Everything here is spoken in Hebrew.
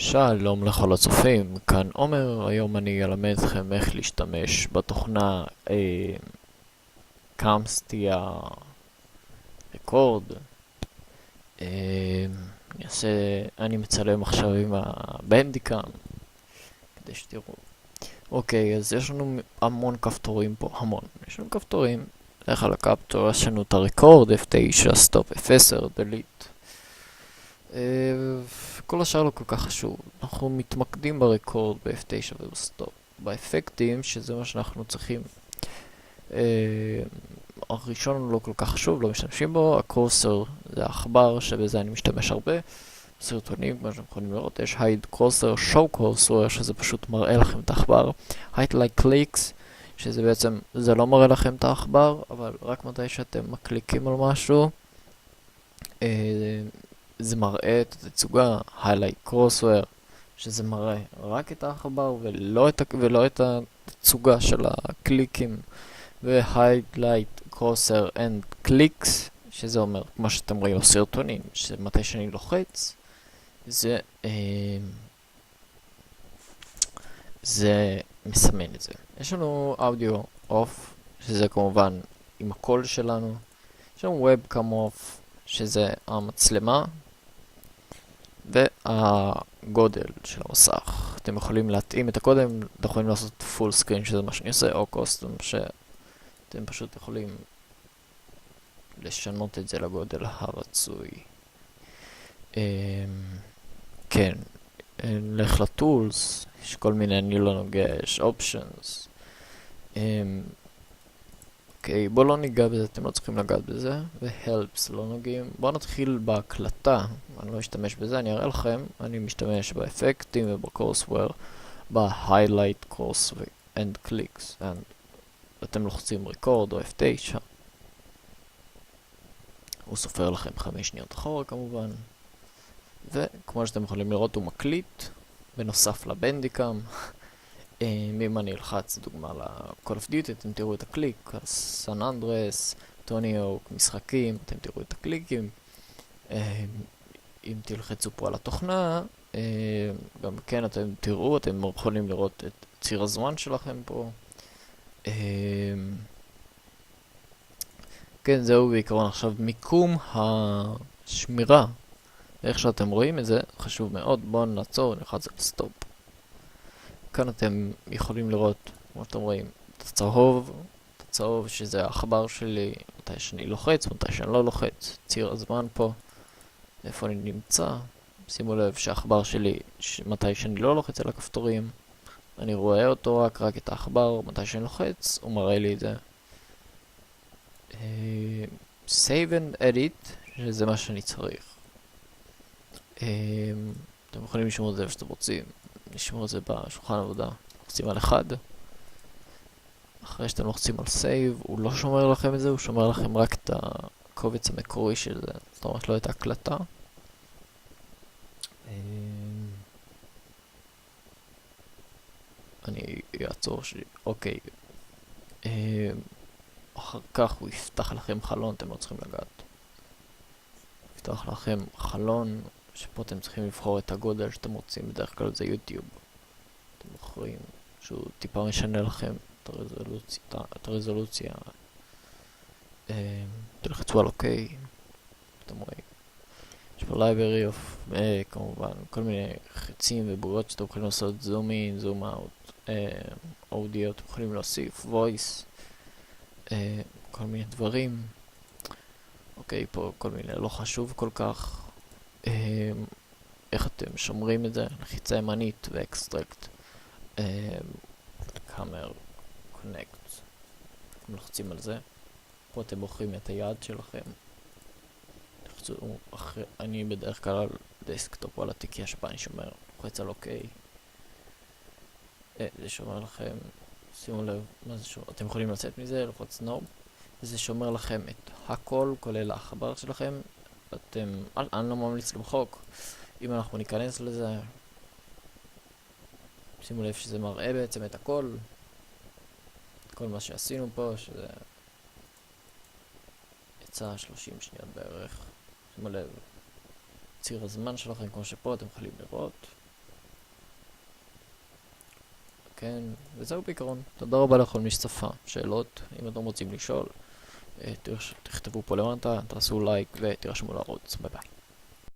שלום לכל הצופים, כאן עומר. היום אני אלמד אתכם איך להשתמש בתוכנה קאמסטיה רקורד. אני מצלם עכשיו עם הבנדיקאם כדי שתראו. אוקיי, אז יש לנו המון כפתורים פה, יש לנו כפתורים. נלך על הכפתור, יש לנו את הרקורד, F9, סטופ, F10, delete. כל השאר לא כל כך חשוב. אנחנו מתמקדים ברקורד ב-F9 ובסטופ. באפקטים, שזה מה שאנחנו צריכים. הראשון הוא לא כל כך חשוב, לא משתמשים בו. הקורסר זה העכבר, שבזה אני משתמש הרבה. סרטונים, כמו שאתם יכולים לראות, יש hide cursor, show cursor, שזה פשוט מראה לכם את העכבר. hide like clicks, שזה בעצם, זה לא מראה לכם את העכבר, אבל רק מתי שאתם מקליקים על משהו, זה מראה את התצוגה. highlight crosshair, שזה מראה רק את העכבר ולא את התצוגה של הקליקים. ו-highlight crosshair and clicks, שזה אומר, כמו שאתם רואים בסרטונים, שמתי שאני לוחץ, זה מסמן את זה. יש לנו אודיו אוף, שזה כמובן עם הקול שלנו. יש לנו webcam אוף, שזה המצלמה. והגודל של המסך. אתם יכולים להתאים את הקודם, אתם יכולים לעשות full screen, שזה מה שאני עושה, או קוסטום, שאתם פשוט יכולים לשנות את זה לגודל הרצוי. כן, נלך לטולס, יש כל מיני, אני לא נוגע, יש options. אוקיי, בואו לא ניגע בזה, אתם לא צריכים לגעת בזה, ו-helps לא נוגעים. בואו נתחיל בהקלטה, אני לא אשתמש בזה, אני אראה לכם. אני משתמש באפקטים ובקורסוור, ב-highlight course and clicks, אתם לוחצים record או F9, הוא סופר לכם 5 שניות אחורה כמובן, וכמו שאתם יכולים לראות הוא מקליט, בנוסף לבנדיקאם. אם אני אלחץ דוגמה ל-Call of Duty, אתם תראו את הקליק, סן אנדרס, טוני הוק, משחקים, אתם תראו את הקליקים. אם תלחצו פה על התוכנה, גם כן אתם תראו, אתם יכולים לראות את ציר הזמן שלכם פה. כן, זהו בעיקרון. עכשיו, מיקום השמירה, איך שאתם רואים את זה, חשוב מאוד. בואו נעצור, נלחץ על סטופ. כאן אתם יכולים לראות, כמו שאתם רואים, את הצהוב שזה העכבר שלי, מתי שאני לוחץ, מתי שאני לא לוחץ, ציר הזמן פה, איפה אני נמצא. שימו לב שהעכבר שלי, מתי שאני לא לוחץ על הכפתורים, אני רואה אותו רק את העכבר, מתי שאני לוחץ, הוא מראה לי את זה. Save and edit, שזה מה שאני צריך. אתם יכולים לשמור את זה איפה שאתם רוצים. נשמור את זה בשולחן עבודה. לוחצים על 1. אחרי שאתם לוחצים על save, הוא לא שומר לכם את זה, הוא שומר לכם רק את הקובץ המקורי של זה. זאת אומרת, לא את ההקלטה. אני אעצור אוקיי. אחר כך הוא יפתח לכם חלון, אתם לא צריכים לגעת. יפתח לכם חלון, שפה אתם צריכים לבחור את הגודל שאתם רוצים. בדרך כלל זה יוטיוב. אתם בוחרים שהוא טיפה משנה לכם את הרזולוציה. תלחצו על אוקיי. אתם רואים. יש פה library of, כמובן, כל מיני חצים ובועות שאתם יכולים לעשות זום אין, זום אאוט, אודיו, אתם יכולים להוסיף, voice, כל מיני דברים. אוקיי, פה כל מיני לא חשוב כל כך. איך אתם שומרים את זה? לחיצה ימנית ואקסטרקט. קאמר, קונקט. אתם לוחצים על זה. פה אתם בוחרים את היעד שלכם. אני בדרך כלל על דסקטופ או על התיקייה שבה אני שומר. לוחץ על אוקיי. זה שומר לכם. שימו לב, מה זה שומר? אתם יכולים לצאת מזה, לוחץ נו. זה שומר לכם את הכל, כולל העכבר שלכם. אני לא ממליץ למחוק. אם אנחנו ניכנס לזה, שימו לב שזה מראה בעצם את הכל. כל מה שעשינו פה, שזה יצא 30 שניות בערך. שימו לב, ציר הזמן שלכם כמו שפה אתם יכולים לראות. כן, וזהו בעיקרון. תודה רבה לכל מי שצפה. שאלות, אם אתם רוצים לשאול, תכתבו פה למטה, תעשו לייק ותירשמו לערוץ. ביי ביי.